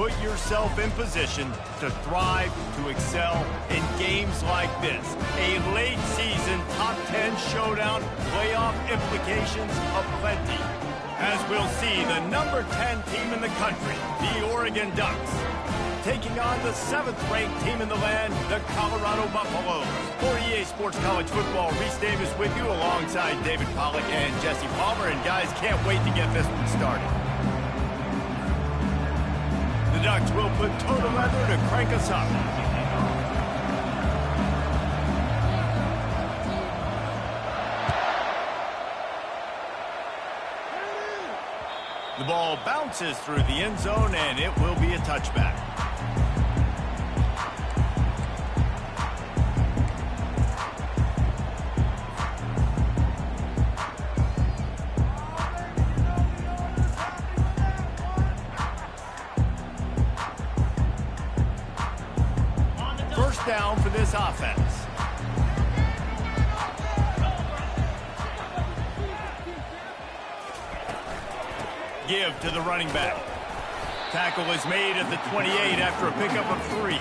put yourself in position to thrive, to excel in games like this. A late season top 10 showdown, playoff implications aplenty. As we'll see the number 10 team in the country, the Oregon Ducks, taking on the 7th-ranked team in the land, the Colorado Buffaloes. For EA Sports College Football, Reese Davis with you alongside David Pollack and Jesse Palmer. And guys, can't wait to get this one started. The Ducks will put total leather to crank us up. The ball bounces through the end zone, and it will be a touchback. First down for this offense. Give to the running back. Tackle is made at the 28 after a pickup of 3.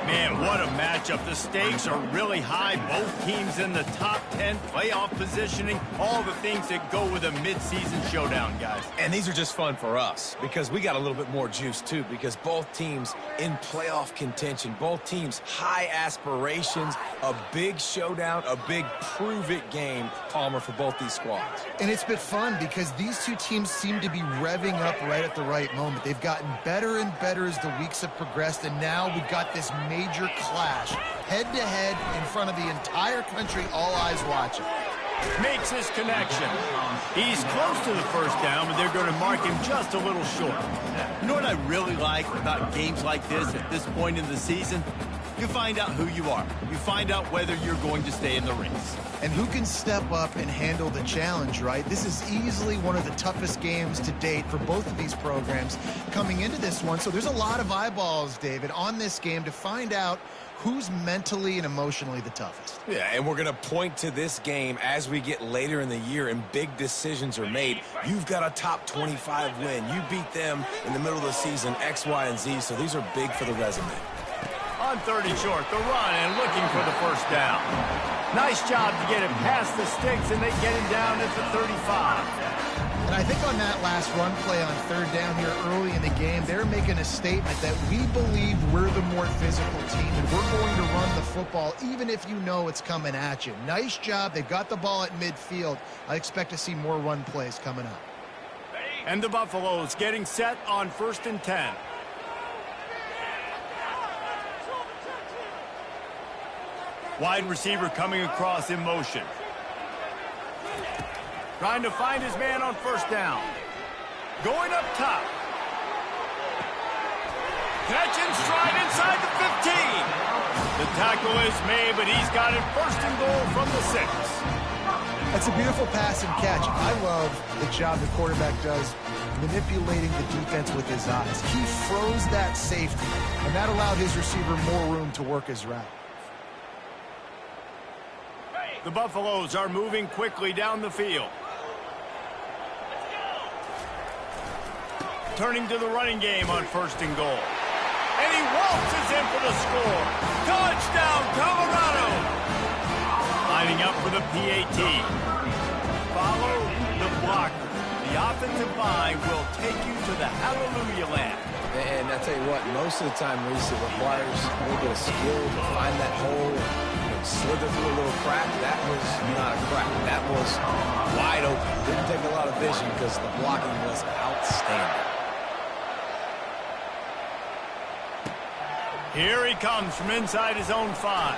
Man, what a matchup. The stakes are really high. Both teams in the top 10, playoff positioning, all the things that go with a mid-season showdown, guys. And these are just fun for us because we got a little bit more juice, too, because both teams in playoff contention, both teams high aspirations, a big showdown, a big prove-it game, Palmer, for both these squads. And it's been fun because these two teams seem to be revving up right at the right moment. They've gotten better and better as the weeks have progressed, and now we've got this major clash, head-to-head in front of the entire country, all eyes watching. Makes his connection. He's close to the first down, but they're going to mark him just a little short. You know what I really like about games like this at this point in the season? You find out who you are. You find out whether you're going to stay in the race. And who can step up and handle the challenge, right? This is easily one of the toughest games to date for both of these programs coming into this one. So there's a lot of eyeballs, David, on this game to find out who's mentally and emotionally the toughest. Yeah, and we're going to point to this game as we get later in the year and big decisions are made. You've got a top 25 win. You beat them in the middle of the season, X, Y, and Z, so these are big for the resume. On 30 short, the run and looking for the first down. Nice job to get him past the sticks, and they get him down at the 35. And I think on that last run play on third down here early in the game, they're making a statement that we believe we're the more physical team, and we're going to run the football even if you know it's coming at you. Nice job. They've got the ball at midfield. I expect to see more run plays coming up. And the Buffaloes getting set on 1st and 10. Wide receiver coming across in motion. Trying to find his man on first down. Going up top. Catch and stride inside the 15. The tackle is made, but he's got it 1st and goal from the 6. That's a beautiful pass and catch. I love the job the quarterback does manipulating the defense with his eyes. He froze that safety, and that allowed his receiver more room to work his route. The Buffaloes are moving quickly down the field. Turning to the running game on 1st and goal. And he waltzes in for the score. Touchdown, Colorado! Lining up for the PAT. Follow the blocker. The offensive line will take you to the hallelujah land. And I tell you what, most of the time, Reese, it requires a little bit of skill to find that hole, slither through a little crack. That was not a crack. That was wide open. Didn't take a lot of vision because the blocking was outstanding. Here he comes from inside his own 5.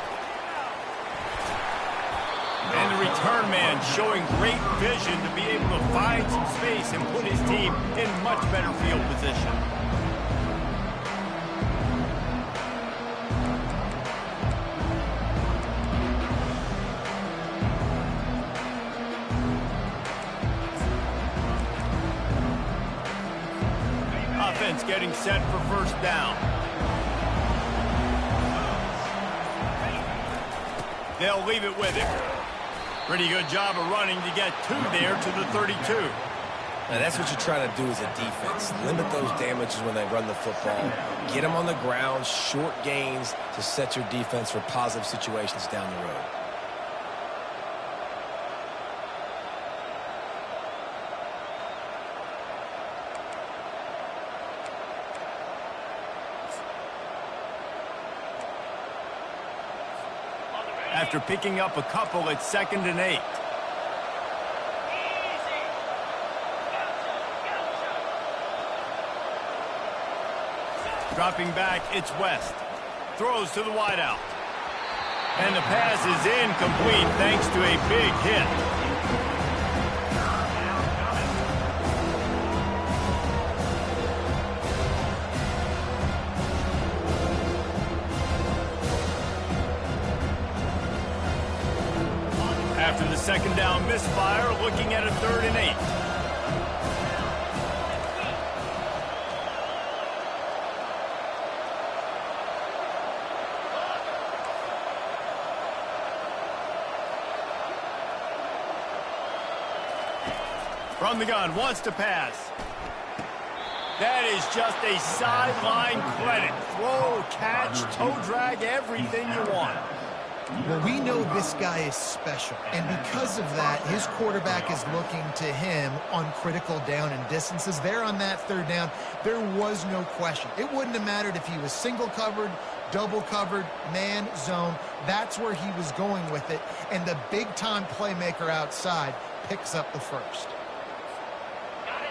And the return man showing great vision to be able to find some space and put his team in much better field position. Offense getting set for first down. They'll leave it with him. Pretty good job of running to get 2 there to the 32. And that's what you're trying to do as a defense. Limit those damages when they run the football. Get them on the ground, short gains to set your defense for positive situations down the road. After picking up a couple, it's 2nd and 8. Dropping back, it's West. Throws to the wideout. And the pass is incomplete thanks to a big hit. After the 2nd down misfire, looking at a 3rd and 8. From the gun, wants to pass. That is just a sideline credit. Throw, catch, toe drag, everything you want. Well, we know this guy is special, and because of that, his quarterback is looking to him on critical down and distances. There on that 3rd down, there was no question. It wouldn't have mattered if he was single covered, double covered, man, zone. That's where he was going with it, and the big-time playmaker outside picks up the first.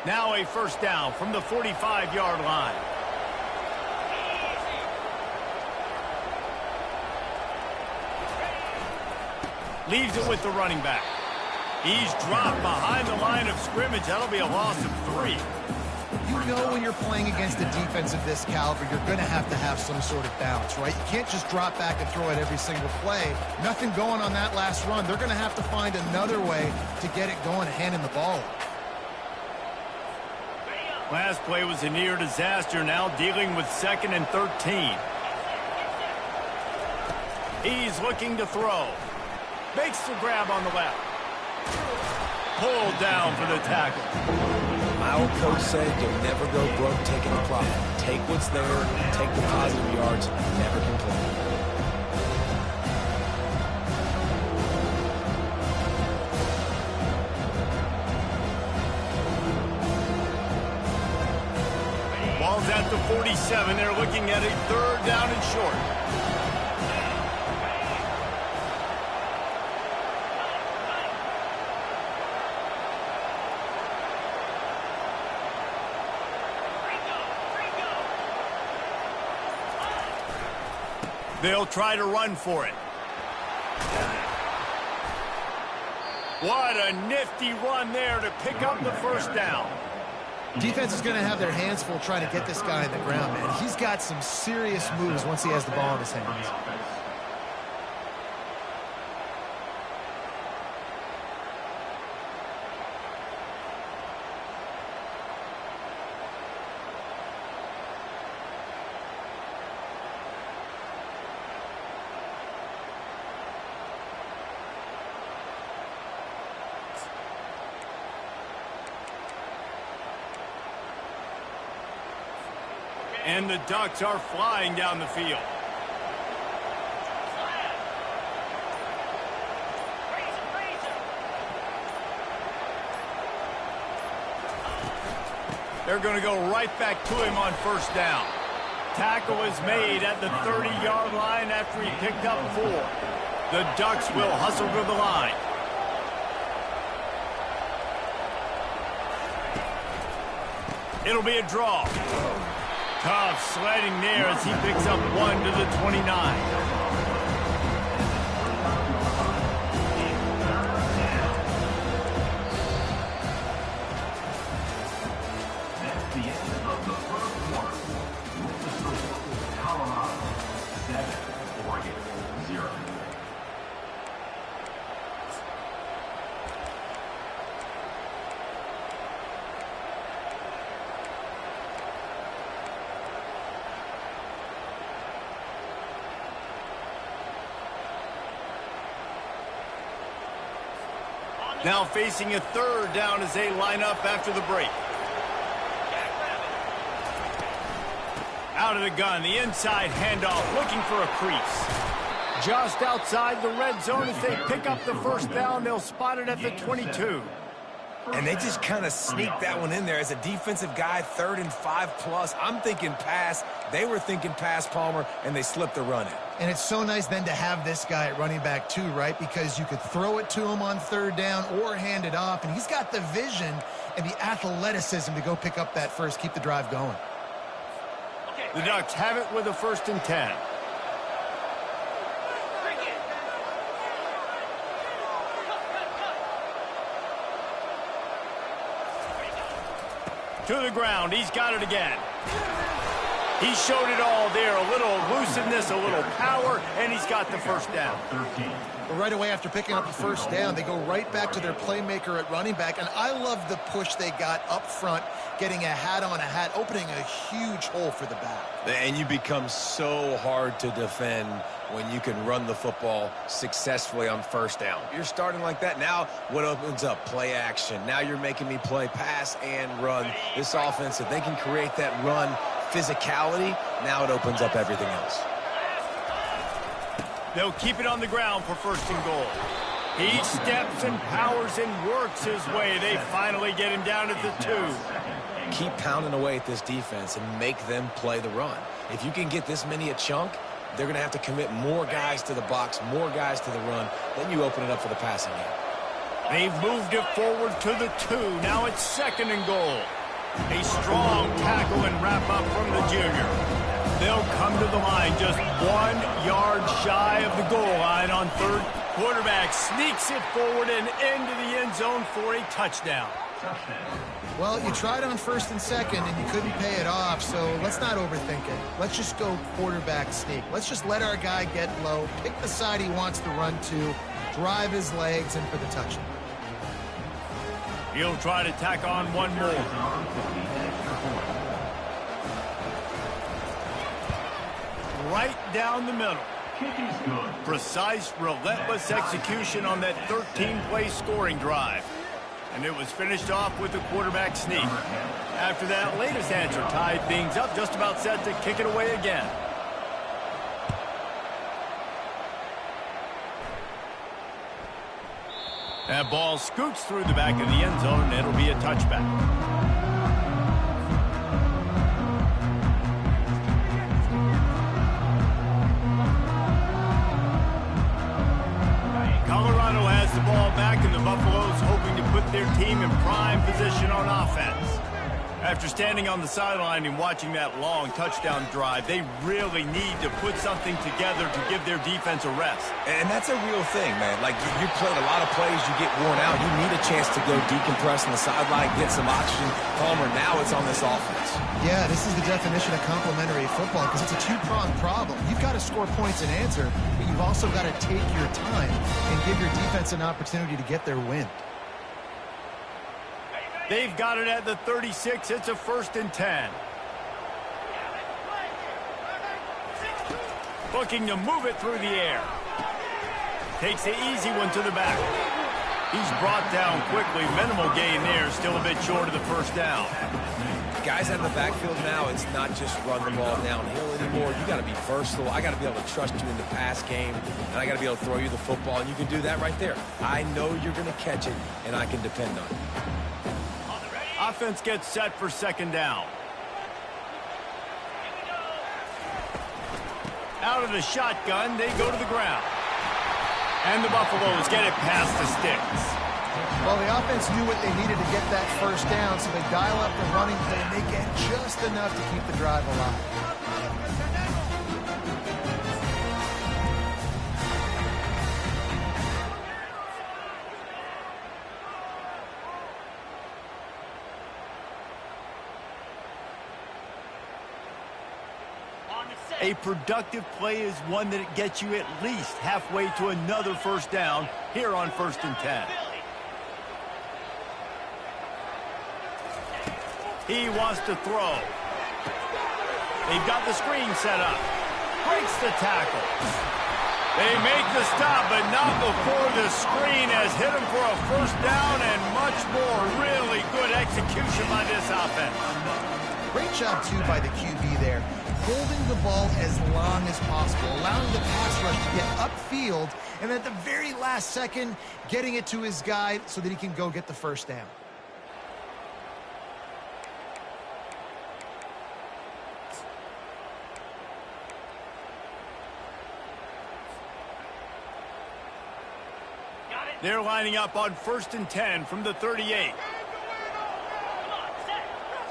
Now a 1st down from the 45-yard line. Leaves it with the running back. He's dropped behind the line of scrimmage. That'll be a loss of 3. You know when you're playing against a defense of this caliber, you're going to have some sort of balance, right? You can't just drop back and throw it every single play. Nothing going on that last run. They're going to have to find another way to get it going, handing the ball off. Last play was a near disaster, now dealing with 2nd and 13. He's looking to throw. Makes the grab on the left. Pulled down for the tackle. My old coach said you'll never go broke taking the clock. Take what's there, take the positive yards, never complain. Ball's at the 47. They're looking at a 3rd down and short. They'll try to run for it. What a nifty run there to pick up the 1st down. Defense is going to have their hands full trying to get this guy on the ground, man. He's got some serious moves once he has the ball in his hands. And the Ducks are flying down the field. They're going to go right back to him on 1st down. Tackle is made at the 30-yard line after he picked up 4. The Ducks will hustle to the line. It'll be a draw. Tough sledding there as he picks up 1 to the 29. Now facing a third down as they line up after the break. Out of the gun, the inside handoff, looking for a crease. Just outside the red zone as they pick up the first down. They'll spot it at the 22. And they just kind of sneaked that one in there. As a defensive guy, 3rd and 5+. I'm thinking pass. They were thinking pass, Palmer, and they slipped the run in. And it's so nice then to have this guy at running back too, right? Because you could throw it to him on 3rd down or hand it off. And he's got the vision and the athleticism to go pick up that first, keep the drive going. The Ducks have it with a 1st and 10. To the ground. He's got it again. He showed it all there. A little elusiveness, a little power, and he's got the first down. Well, right away after picking up the first down, they go right back to their playmaker at running back. And I love the push they got up front, getting a hat on a hat, opening a huge hole for the back. And you become so hard to defend when you can run the football successfully on first down. You're starting like that. Now what opens up? Play action. Now you're making me play pass and run. This offense, if they can create that run physicality, now it opens up everything else. They'll keep it on the ground for 1st and goal. He steps and powers and works his way. They finally get him down at the 2. Keep pounding away at this defense and make them play the run. If you can get this many a chunk, they're going to have to commit more guys to the box, more guys to the run. Then you open it up for the passing game. They've moved it forward to the 2. Now it's 2nd and goal. A strong tackle and wrap up from the junior. They'll come to the line just 1 yard shy of the goal line on 3rd. Quarterback sneaks it forward and into the end zone for a touchdown. Well, you tried on 1st and 2nd, and you couldn't pay it off, so let's not overthink it. Let's just go quarterback sneak. Let's just let our guy get low, pick the side he wants to run to, drive his legs, and for the touchdown. He'll try to tack on one more. Right down the middle. Precise, relentless execution on that 13-play scoring drive. And it was finished off with a quarterback sneak. After that latest answer tied things up, just about set to kick it away again. That ball scoots through the back of the end zone, and it'll be a touchback. Colorado has the ball back, and the Buffaloes hoping to put their team in prime position on offense. After standing on the sideline and watching that long touchdown drive, they really need to put something together to give their defense a rest. And that's a real thing, man. Like, you played a lot of plays, you get worn out. You need a chance to go decompress on the sideline, get some oxygen. Palmer, now it's on this offense. Yeah, this is the definition of complementary football because it's a two-pronged problem. You've got to score points and answer, but you've also got to take your time and give your defense an opportunity to get their win. They've got it at the 36. It's a 1st and 10. Looking to move it through the air. Takes the easy one to the back. He's brought down quickly. Minimal gain there. Still a bit short of the first down. Guys out of the backfield now, it's not just run the ball downhill anymore. You got to be versatile. I got to be able to trust you in the pass game, and I got to be able to throw you the football, and you can do that right there. I know you're going to catch it, and I can depend on it. Offense gets set for 2nd down. Out of the shotgun, they go to the ground. And the Buffaloes get it past the sticks. Well, the offense knew what they needed to get that first down, so they dial up the running play, and they get just enough to keep the drive alive. A productive play is one that gets you at least halfway to another first down here on 1st and 10. He wants to throw. They've got the screen set up. Breaks the tackle. They make the stop, but not before the screen has hit them for a first down and much more. Really good execution by this offense. Great job, too, by the QB there. Holding the ball as long as possible, allowing the pass rush to get upfield, and at the very last second, getting it to his guy so that he can go get the first down. They're lining up on 1st and 10 from the 38.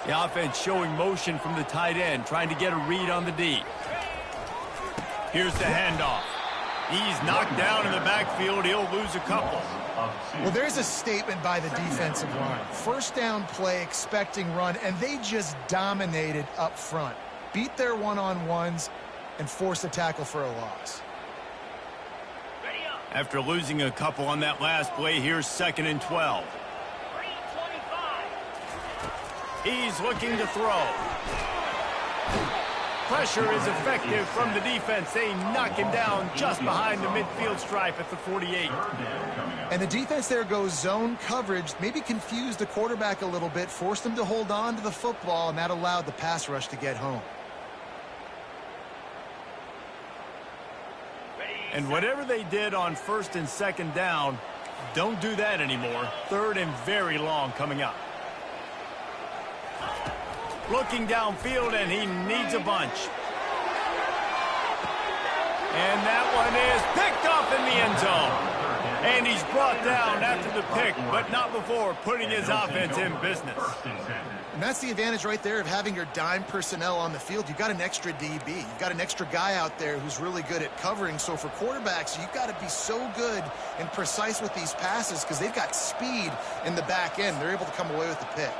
The offense showing motion from the tight end, trying to get a read on the D. Here's the handoff. He's knocked down in the backfield. He'll lose a couple. Well, there's a statement by the defensive line. First down play, expecting run, and they just dominated up front. Beat their one-on-ones and forced a tackle for a loss. After losing a couple on that last play, here's 2nd and 12. He's looking to throw. Pressure is effective from the defense. They knock him down just behind the midfield stripe at the 48. And the defense there goes zone coverage, maybe confused the quarterback a little bit, forced him to hold on to the football, and that allowed the pass rush to get home. And whatever they did on 1st and 2nd down, don't do that anymore. 3rd and very long coming up. Looking downfield, and he needs a bunch. And that one is picked off in the end zone. And he's brought down after the pick, but not before putting his offense in business. And that's the advantage right there of having your dime personnel on the field. You've got an extra DB. You've got an extra guy out there who's really good at covering. So for quarterbacks, you've got to be so good and precise with these passes because they've got speed in the back end. They're able to come away with the pick.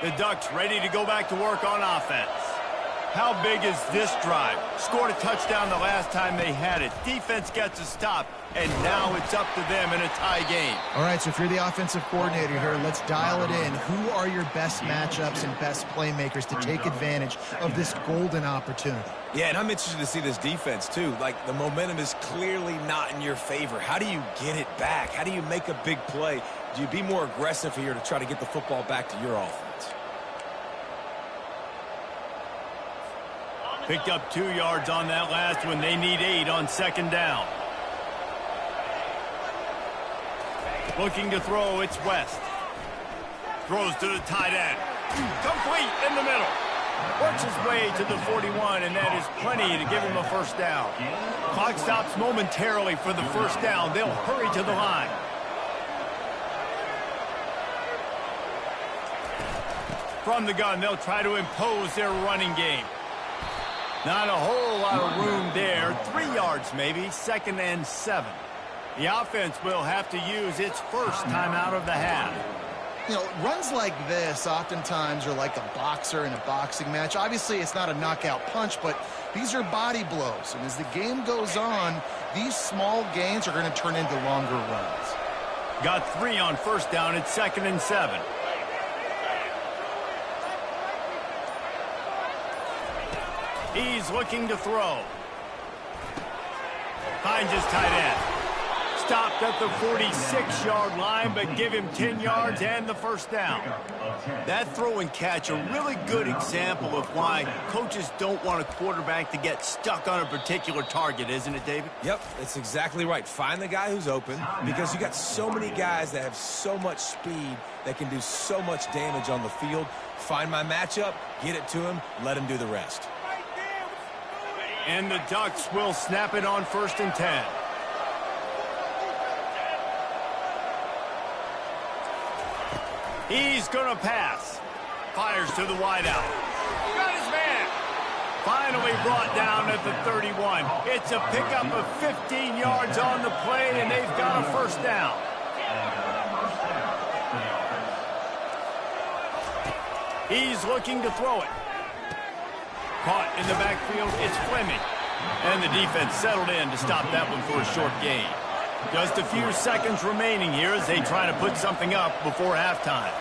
The Ducks ready to go back to work on offense. How big is this drive? Scored a touchdown the last time they had it. Defense gets a stop, and now it's up to them in a tie game. All right, so if you're the offensive coordinator here, let's dial it in. Who are your best matchups and best playmakers to take advantage of this golden opportunity? Yeah, and I'm interested to see this defense, too. Like, the momentum is clearly not in your favor. How do you get it back? How do you make a big play? Do you be more aggressive here to try to get the football back to your offense? Picked up 2 yards on that last one. They need 8 on 2nd down. Looking to throw, it's West. Throws to the tight end. Complete in the middle. Works his way to the 41, and that is plenty to give him a first down. Clock stops momentarily for the first down. They'll hurry to the line. From the gun, they'll try to impose their running game. Not a whole lot of room there. 3 yards maybe, 2nd and 7. The offense will have to use its first time out of the half. You know, runs like this oftentimes are like a boxer in a boxing match. Obviously, it's not a knockout punch, but these are body blows. And as the game goes on, these small gains are going to turn into longer runs. Got 3 on first down. It's 2nd and 7. He's looking to throw. Finds his tight end. Stopped at the 46-yard line, but give him 10 yards and the first down. That throw and catch, a really good example of why coaches don't want a quarterback to get stuck on a particular target, isn't it, David? Yep, that's exactly right. Find the guy who's open because you got so many guys that have so much speed that can do so much damage on the field. Find my matchup, get it to him, let him do the rest. And the Ducks will snap it on 1st and 10. He's going to pass. Fires to the wideout. Got his man. Finally brought down at the 31. It's a pickup of 15 yards on the play, and they've got a first down. He's looking to throw it. Caught in the backfield, it's Fleming. And the defense settled in to stop that one for a short gain. Just a few seconds remaining here as they try to put something up before halftime.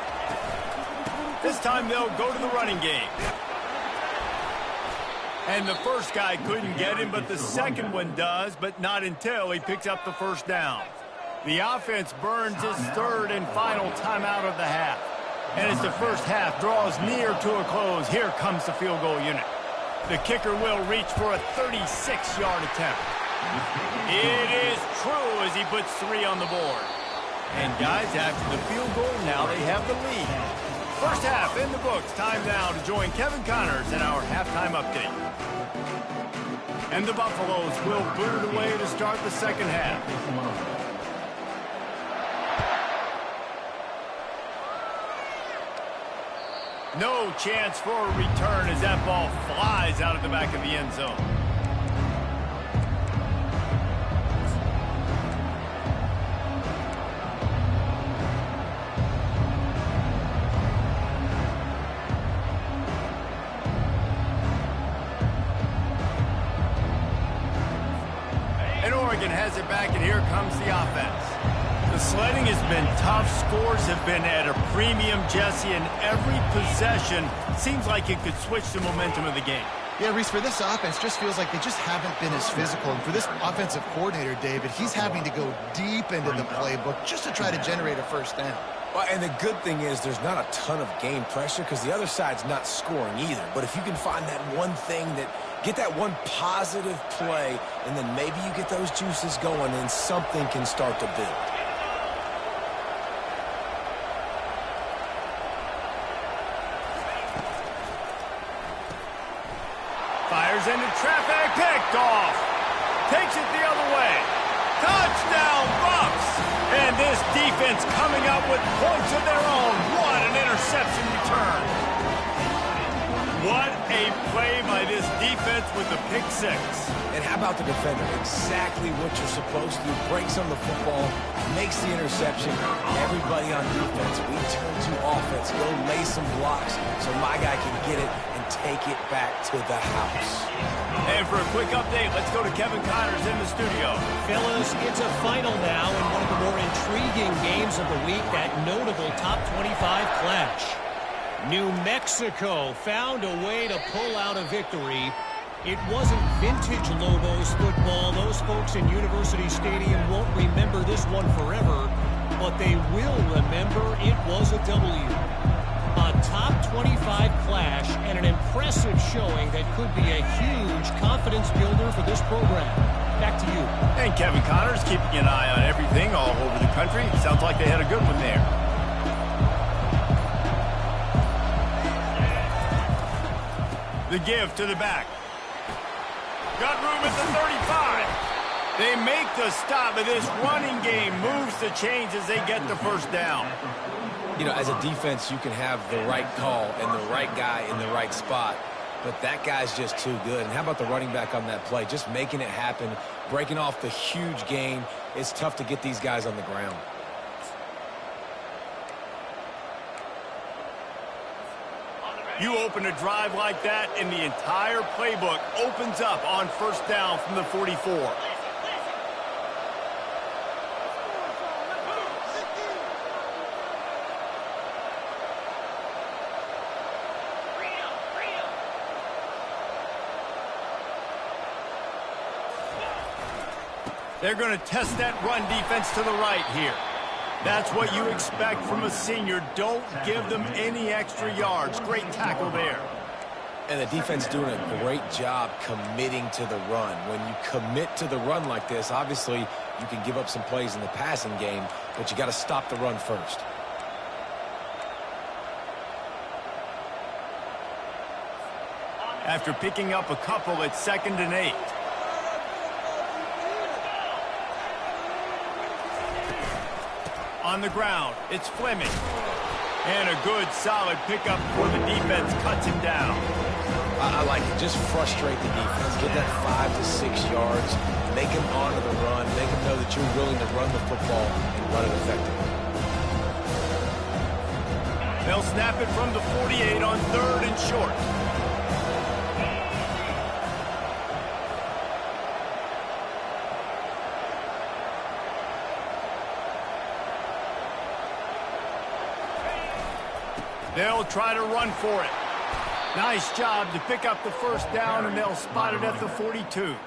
This time they'll go to the running game. And the first guy couldn't get him, but the second one does, but not until he picks up the first down. The offense burns its third and final timeout of the half. And as the first half draws near to a close, here comes the field goal unit. The kicker will reach for a 36-yard attempt. It is true as he puts 3 on the board. And guys, after the field goal, now they have the lead. First half in the books. Time now to join Kevin Connors in our halftime update. And the Buffaloes will boot it away to start the second half. No chance for a return as that ball flies out of the back of the end zone. And Oregon has it back, and here comes the offense. The sledding has been tough. Scores have been at a premium, Jesse, and every possession seems like it could switch the momentum of the game. Yeah, Reese, for this offense, just feels like they just haven't been as physical. And for this offensive coordinator, David, he's having to go deep into the playbook just to try to generate a first down. Well, and the good thing is there's not a ton of game pressure because the other side's not scoring either. But if you can find that one thing get that one positive play, and then maybe you get those juices going, and something can start to build. Fires into traffic, picked off. Takes it the other way. Touchdown, Bucks! And this defense coming up with points of their own. What an interception return. What a play by this defense with the pick six. And how about the defender? Exactly what you're supposed to do. Breaks on the football, makes the interception. Everybody on defense, we turn to offense. Go lay some blocks so my guy can get it and take it back to the house. And for a quick update, let's go to Kevin Connors in the studio. Fellas, it's a final now in one of the more intriguing games of the week, that notable top 25 clash. New Mexico found a way to pull out a victory. It wasn't vintage Lobos football. Those folks in University Stadium won't remember this one forever, but they will remember it was a W. A top 25 clash and an impressive showing that could be a huge confidence builder for this program. Back to you. And Kevin Connors keeping an eye on everything all over the country. Sounds like they had a good one there. The give to the back. Got room at the 35. They make the stop, but this running game moves the chains as they get the first down. You know, as a defense, you can have the right call and the right guy in the right spot, but that guy's just too good. And how about the running back on that play? Just making it happen, breaking off the huge gain. It's tough to get these guys on the ground. You open a drive like that, and the entire playbook opens up on first down from the 44. They're going to test that run defense to the right here. That's what you expect from a senior. Don't give them any extra yards. Great tackle there. And the defense doing a great job committing to the run. When you commit to the run like this, obviously you can give up some plays in the passing game, but you got to stop the run first. After picking up a couple, it's 2nd and 8. On the ground, it's Fleming. And a good, solid pickup before the defense cuts him down. I like it. Just frustrate the defense. Get that 5 to 6 yards. Make them honor the run. Make them know that you're willing to run the football and run it effectively. They'll snap it from the 48 on 3rd and short. They'll try to run for it. Nice job to pick up the first down, and they'll spot it at the 42. You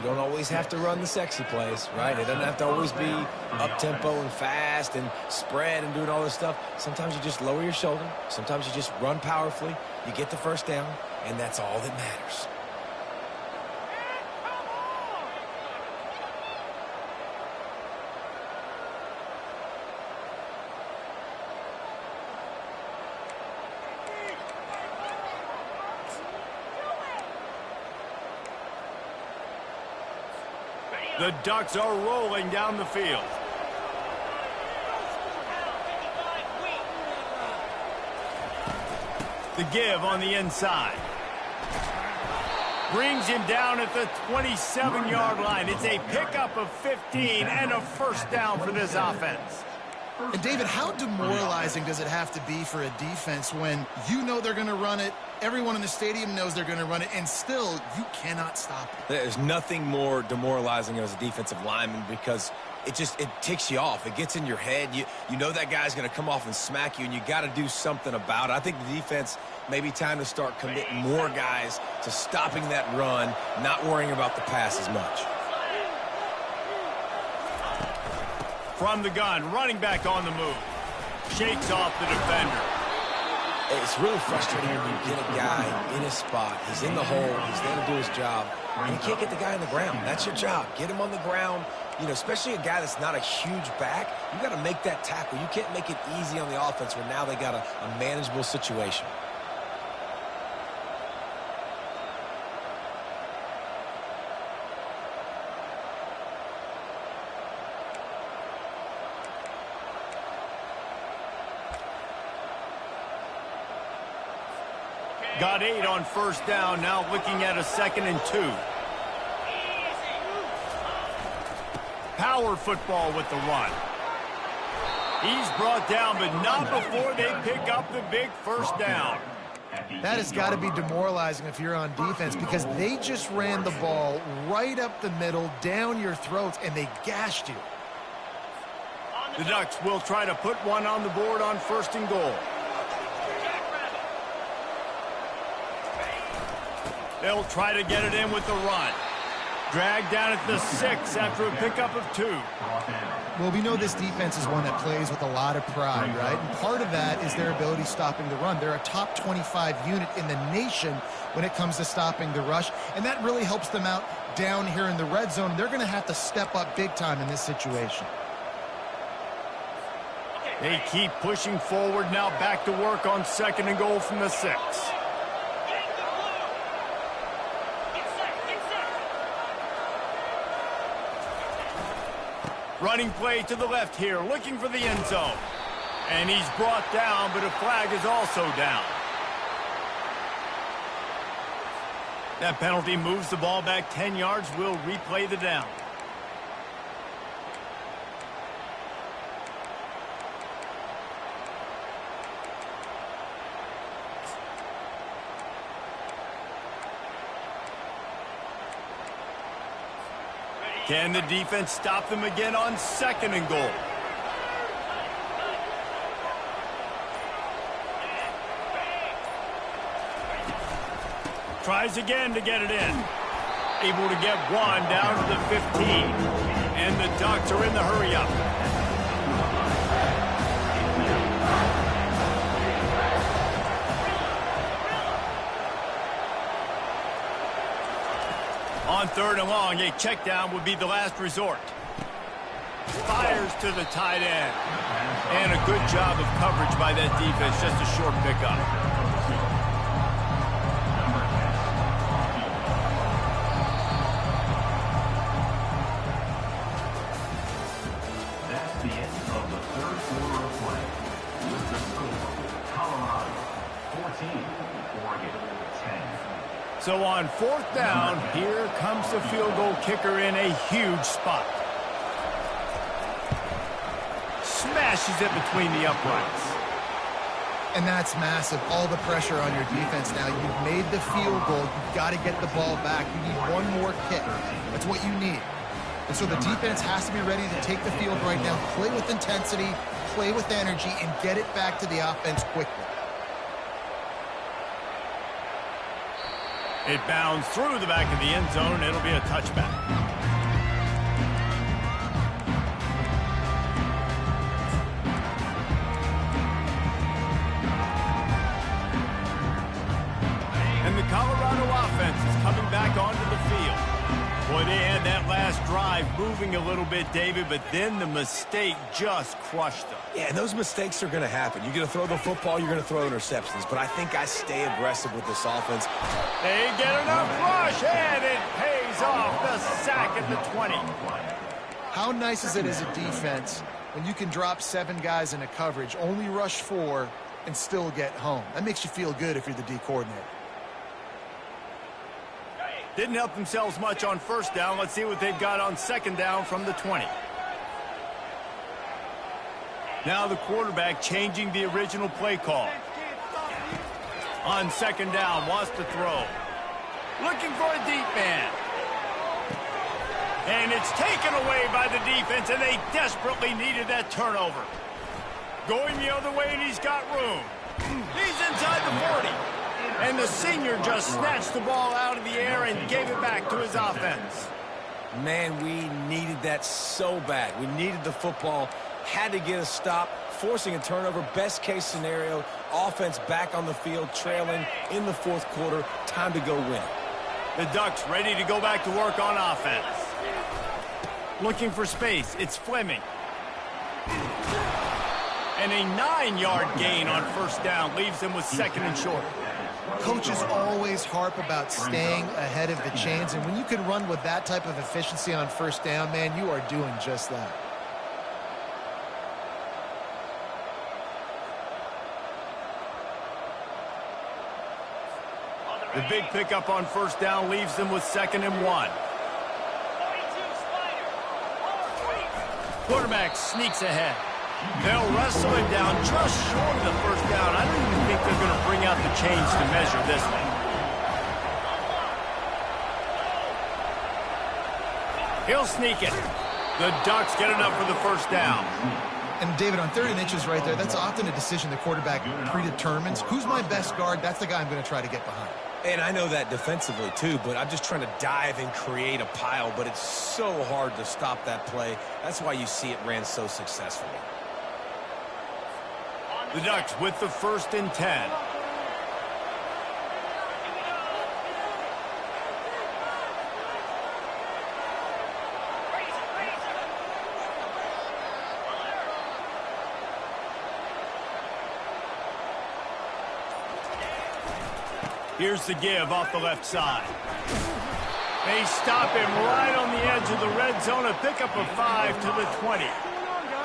don't always have to run the sexy plays, right? It doesn't have to always be up-tempo and fast and spread and doing all this stuff. Sometimes you just lower your shoulder. Sometimes you just run powerfully. You get the first down, and that's all that matters. The Ducks are rolling down the field. The give on the inside. Brings him down at the 27-yard line. It's a pickup of 15 and a first down for this offense. And, David, how demoralizing does it have to be for a defense when you know they're going to run it, everyone in the stadium knows they're going to run it, and still you cannot stop it? There's nothing more demoralizing as a defensive lineman because it ticks you off. It gets in your head. You know that guy's going to come off and smack you, and you got to do something about it. I think the defense may be time to start committing more guys to stopping that run, not worrying about the pass as much. From the gun, running back on the move. Shakes off the defender. It's really frustrating when you get a guy in his spot. He's in the hole. He's there to do his job. And you can't get the guy on the ground. That's your job. Get him on the ground. You know, especially a guy that's not a huge back. You got to make that tackle. You can't make it easy on the offense where now they got a manageable situation. Got 8 on first down, now looking at a 2nd and 2. Power football with the run. He's brought down, but not before they pick up the big first down. That has got to be demoralizing if you're on defense because they just ran the ball right up the middle, down your throats, and they gashed you. The Ducks will try to put one on the board on 1st and goal. They'll try to get it in with the run. Dragged down at the 6 after a pickup of 2. Well, we know this defense is one that plays with a lot of pride, right? And part of that is their ability stopping the run. They're a top 25 unit in the nation when it comes to stopping the rush, and that really helps them out down here in the red zone. They're going to have to step up big time in this situation. They keep pushing forward, now back to work on 2nd and goal from the 6. Running play to the left here, looking for the end zone. And he's brought down, but a flag is also down. That penalty moves the ball back 10 yards. We'll replay the down. Can the defense stop them again on 2nd and goal? Tries again to get it in. Able to get one down to the 15. And the Ducks are in the hurry-up. On 3rd and long, a check down would be the last resort. Fires to the tight end. And a good job of coverage by that defense, just a short pickup. That's the end of the 3rd quarter of play. With the score, Colorado 14, Oregon 10. So on 4th down, here comes the field goal kicker in a huge spot. Smashes it between the uprights. And that's massive. All the pressure on your defense now. You've made the field goal. You've got to get the ball back. You need one more kick. That's what you need. And so the defense has to be ready to take the field right now, play with intensity, play with energy, and get it back to the offense quickly. It bounds through the back of the end zone. It'll be a touchback. And the Colorado offense is coming back onto the field. Boy, they had that last drive moving a little bit, David, but then the mistake just crushed them. Yeah, and those mistakes are going to happen. You're going to throw the football, you're going to throw interceptions. But I think I stay aggressive with this offense. They get enough rush, and it pays off. The sack at the 20. How nice is it as a defense when you can drop 7 guys in a coverage, only rush 4, and still get home? That makes you feel good if you're the D coordinator. Didn't help themselves much on first down. Let's see what they've got on second down from the 20. Now the quarterback changing the original play call. On second down, wants to throw. Looking for a deep man. And it's taken away by the defense, and they desperately needed that turnover. Going the other way, and he's got room. He's inside the 40. And the senior just snatched the ball out of the air and gave it back to his offense. Man, we needed that so bad. We needed the football, had to get a stop, forcing a turnover. Best case scenario, offense back on the field, trailing in the fourth quarter. Time to go win. The Ducks ready to go back to work on offense. Looking for space, it's Fleming. And a 9-yard gain on first down leaves them with second and short. Coaches always harp about staying ahead of the chains, and when you can run with that type of efficiency on first down, man, you are doing just that. The big pickup on first down leaves them with second and 1. Quarterback sneaks ahead. They'll wrestle him down just short of the first down. I don't even think they're going to bring out the chains to measure this one. He'll sneak it. The Ducks get enough for the first down. And David, on 3rd and inches right there, that's often a decision the quarterback predetermines. Who's my best guard? That's the guy I'm going to try to get behind. And I know that defensively, too, but I'm just trying to dive and create a pile, but it's so hard to stop that play. That's why you see it ran so successfully. The Ducks with the 1st and 10. Here's the give off the left side. They stop him right on the edge of the red zone. A pickup of 5 to the 20.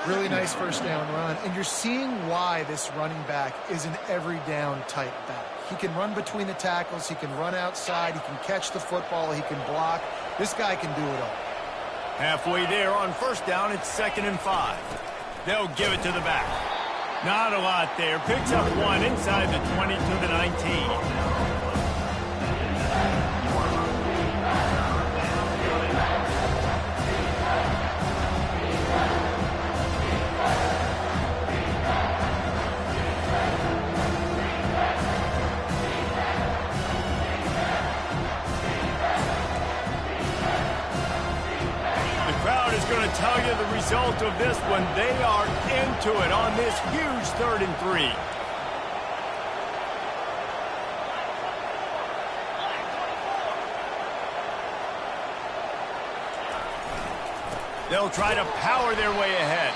Really nice first down run, and you're seeing why this running back is an every down type back. He can run between the tackles, he can run outside, he can catch the football, he can block. This guy can do it all. Halfway there on first down, it's 2nd and 5. They'll give it to the back. Not a lot there. Picks up 1 inside the 20 to the 19. Going to tell you the result of this one. They are into it on this huge 3rd and 3. They'll try to power their way ahead.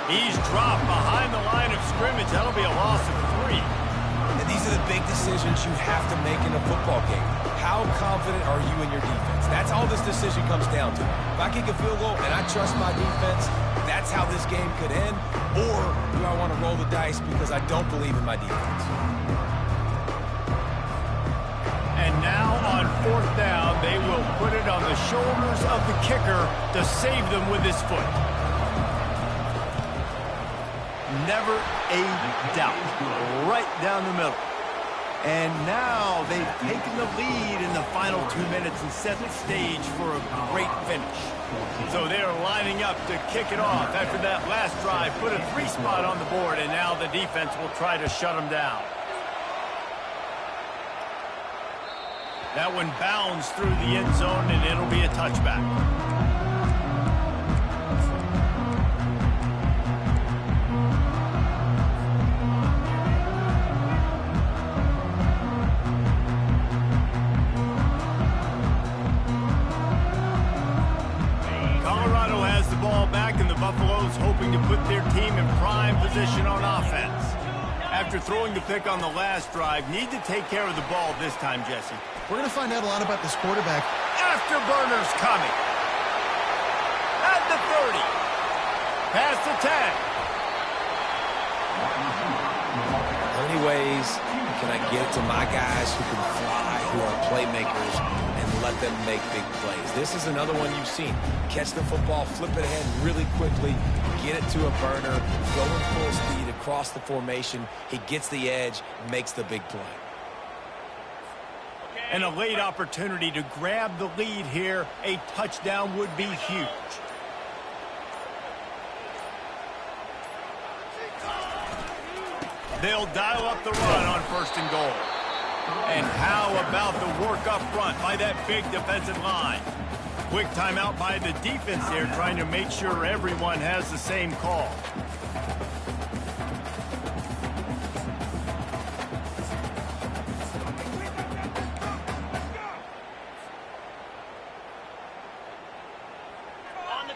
He's dropped behind the line of scrimmage. That'll be a loss of 3. And these are the big decisions you have to make in a football game. How confident are you in your defense? That's all this decision comes down to. If I kick a field goal and I trust my defense, that's how this game could end. Or do I want to roll the dice because I don't believe in my defense? And now on 4th down, they will put it on the shoulders of the kicker to save them with his foot. Never a doubt. Right down the middle. And now they've taken the lead in the final 2 minutes and set the stage for a great finish. So they're lining up to kick it off after that last drive. Put a 3 spot on the board, and now the defense will try to shut them down. That one bounds through the end zone, and it'll be a touchback. Colorado has the ball back, and the Buffaloes hoping to put their team in prime position on offense. After throwing the pick on the last drive, need to take care of the ball this time, Jesse. We're going to find out a lot about this quarterback. Afterburner's coming. At the 30. Past the 10. How many ways can I get it to my guys who can fly, who are playmakers, and let them make big plays? This is another one you've seen. Catch the football, flip it ahead really quickly, get it to a burner, go in full speed across the formation. He gets the edge, makes the big play. And a late opportunity to grab the lead here. A touchdown would be huge. They'll dial up the run on 1st and goal. And how about the work up front by that big defensive line? Quick timeout by the defense there, trying to make sure everyone has the same call.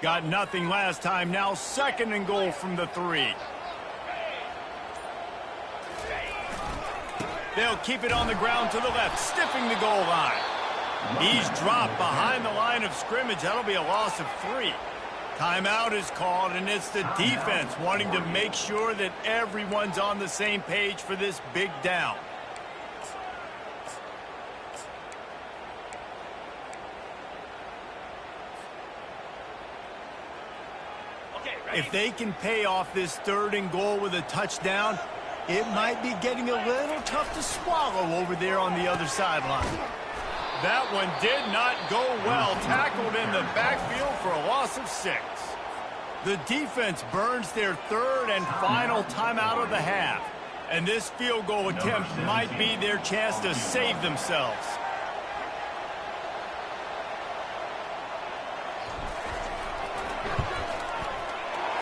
Got nothing last time. Now 2nd and goal from the 3. They'll keep it on the ground to the left, stiffing the goal line. He's dropped behind the line of scrimmage. That'll be a loss of 3. Timeout is called, and it's the defense wanting to make sure that everyone's on the same page for this big down. If they can pay off this 3rd and goal with a touchdown, it might be getting a little tough to swallow over there on the other sideline. That one did not go well. Tackled in the backfield for a loss of 6. The defense burns their 3rd and final timeout of the half. And this field goal attempt might be their chance to save themselves.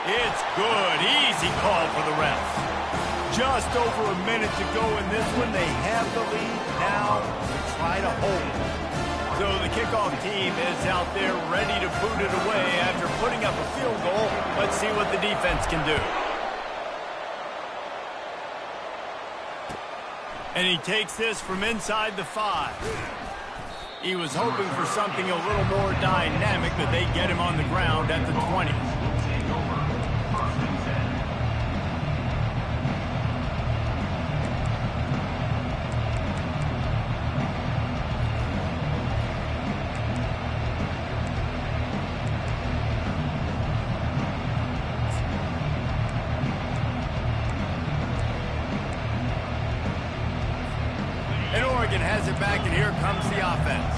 It's good. Easy call for the refs. Just over a minute to go in this one. They have the lead now to try to hold it. So the kickoff team is out there ready to boot it away after putting up a field goal. Let's see what the defense can do. And he takes this from inside the 5. He was hoping for something a little more dynamic, but they get him on the ground at the 20. Has it back, and here comes the offense.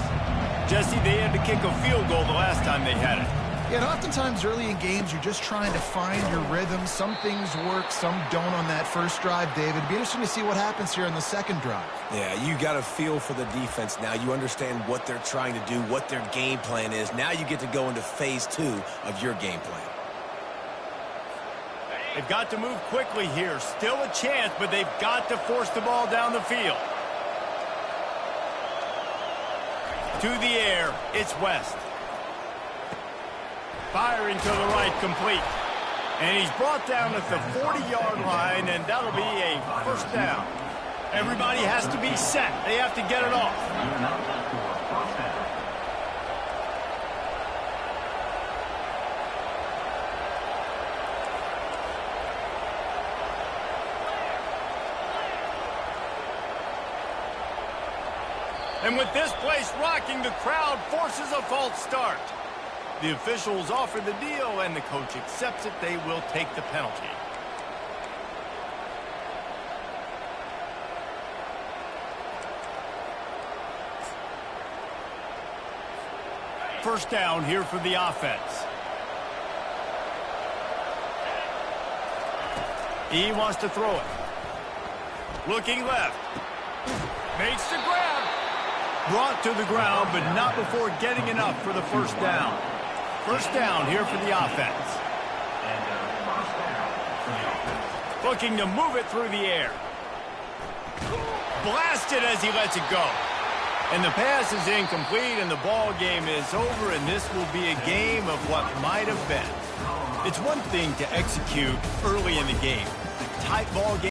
Jesse, they had to kick a field goal the last time they had it. Yeah, and oftentimes early in games, you're just trying to find your rhythm. Some things work, some don't on that first drive, David. It'd be interesting to see what happens here on the 2nd drive. Yeah, you got a feel for the defense now. You understand what they're trying to do, what their game plan is. Now you get to go into phase 2 of your game plan. They've got to move quickly here. Still a chance, but they've got to force the ball down the field. To the air, it's West. Firing to the right, complete. And he's brought down at the 40-yard line, and that'll be a 1st down. Everybody has to be set. They have to get it off. And with this place rocking, the crowd forces a false start. The officials offer the deal, and the coach accepts it. They will take the penalty. First down here for the offense. He wants to throw it. Looking left. Makes the grab. Brought to the ground, but not before getting enough for the first down. First down here for the offense. Looking to move it through the air. Blasted as he lets it go. And the pass is incomplete, and the ball game is over, and this will be a game of what might have been. It's one thing to execute early in the game. Tight ball game.